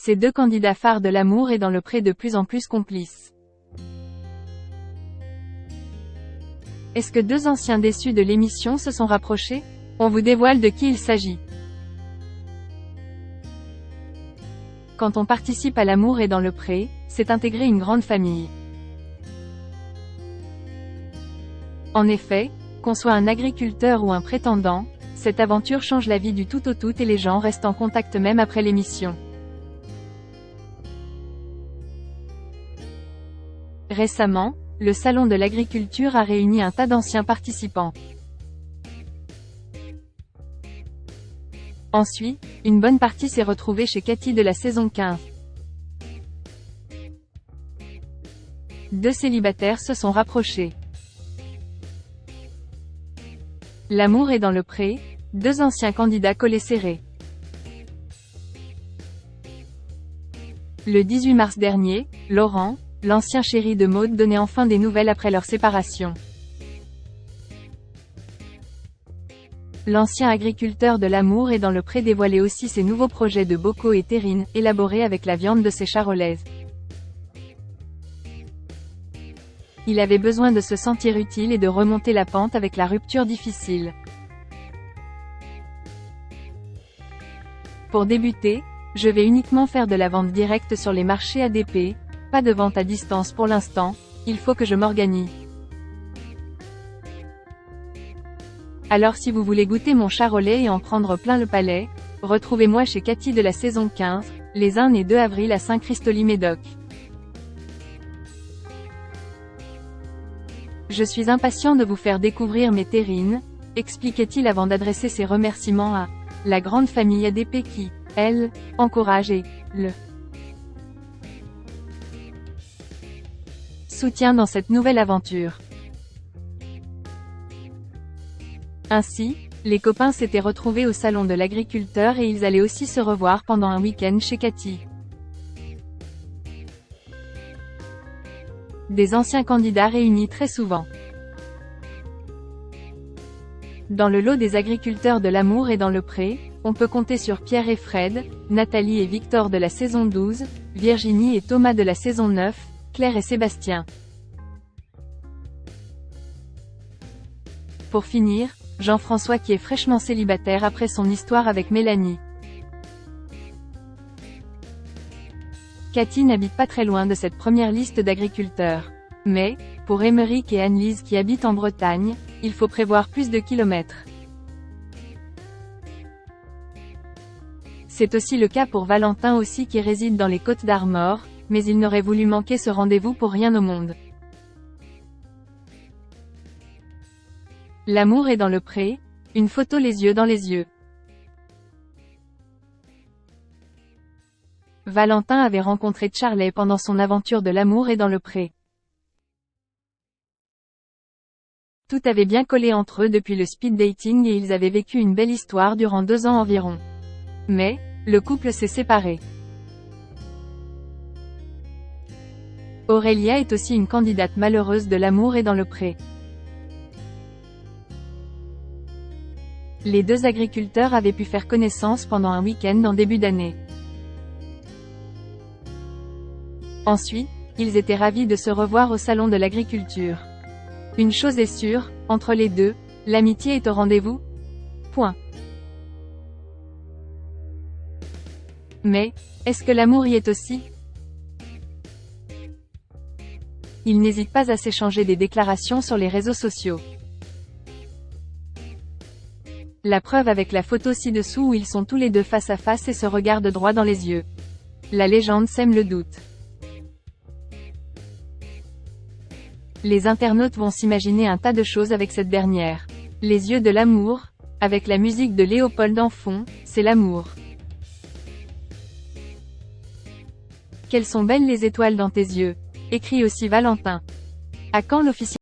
ces deux candidats phares de l'amour et dans le pré de plus en plus complices. Est-ce que deux anciens déçus de l'émission se sont rapprochés? On vous dévoile de qui il s'agit. Quand on participe à l'amour et dans le pré, c'est intégrer une grande famille. En effet, qu'on soit un agriculteur ou un prétendant, cette aventure change la vie du tout au tout et les gens restent en contact même après l'émission. Récemment, le Salon de l'agriculture a réuni un tas d'anciens participants. Ensuite, une bonne partie s'est retrouvée chez Cathy de la saison 15. Deux célibataires se sont rapprochés. L'amour est dans le pré, deux anciens candidats collés serrés. Le 18 mars dernier, Laurent, l'ancien chéri de Maud, donnait enfin des nouvelles après leur séparation. L'ancien agriculteur de l'amour est dans le pré dévoilait aussi ses nouveaux projets de bocaux et terrines, élaborés avec la viande de ses charolaises. Il avait besoin de se sentir utile et de remonter la pente avec la rupture difficile. Pour débuter, je vais uniquement faire de la vente directe sur les marchés ADP, pas de vente à distance pour l'instant, il faut que je m'organise. Alors si vous voulez goûter mon charolais et en prendre plein le palais, retrouvez-moi chez Cathy de la saison 15, les 1 et 2 avril à Saint-Christoly-Médoc. Je suis impatient de vous faire découvrir mes terrines, expliquait-il avant d'adresser ses remerciements à la grande famille ADP qui, elle, encourage et le soutient dans cette nouvelle aventure. Ainsi, les copains s'étaient retrouvés au salon de l'agriculteur et ils allaient aussi se revoir pendant un week-end chez Cathy. Des anciens candidats réunis très souvent. Dans le lot des agriculteurs de l'amour et dans le pré, on peut compter sur Pierre et Fred, Nathalie et Victor de la saison 12, Virginie et Thomas de la saison 9, Claire et Sébastien. Pour finir, Jean-François qui est fraîchement célibataire après son histoire avec Mélanie. Cathy n'habite pas très loin de cette première liste d'agriculteurs. Mais, pour Émeric et Anne-Lise qui habitent en Bretagne, il faut prévoir plus de kilomètres. C'est aussi le cas pour Valentin aussi qui réside dans les Côtes-d'Armor, mais il n'aurait voulu manquer ce rendez-vous pour rien au monde. L'amour est dans le pré, une photo les yeux dans les yeux. Valentin avait rencontré Charlie pendant son aventure de l'amour et dans le pré. Tout avait bien collé entre eux depuis le speed dating et ils avaient vécu une belle histoire durant 2 ans environ. Mais, le couple s'est séparé. Aurélia est aussi une candidate malheureuse de l'amour et dans le pré. Les deux agriculteurs avaient pu faire connaissance pendant un week-end en début d'année. Ensuite, ils étaient ravis de se revoir au salon de l'agriculture. Une chose est sûre, entre les deux, l'amitié est au rendez-vous. Point. Mais, est-ce que l'amour y est aussi? Ils n'hésitent pas à s'échanger des déclarations sur les réseaux sociaux. La preuve avec la photo ci-dessous où ils sont tous les deux face à face et se regardent droit dans les yeux. La légende sème le doute. Les internautes vont s'imaginer un tas de choses avec cette dernière. Les yeux de l'amour, avec la musique de Léopold en fond, c'est l'amour. Quelles sont belles les étoiles dans tes yeux, écrit aussi Valentin. À quand l'officiel?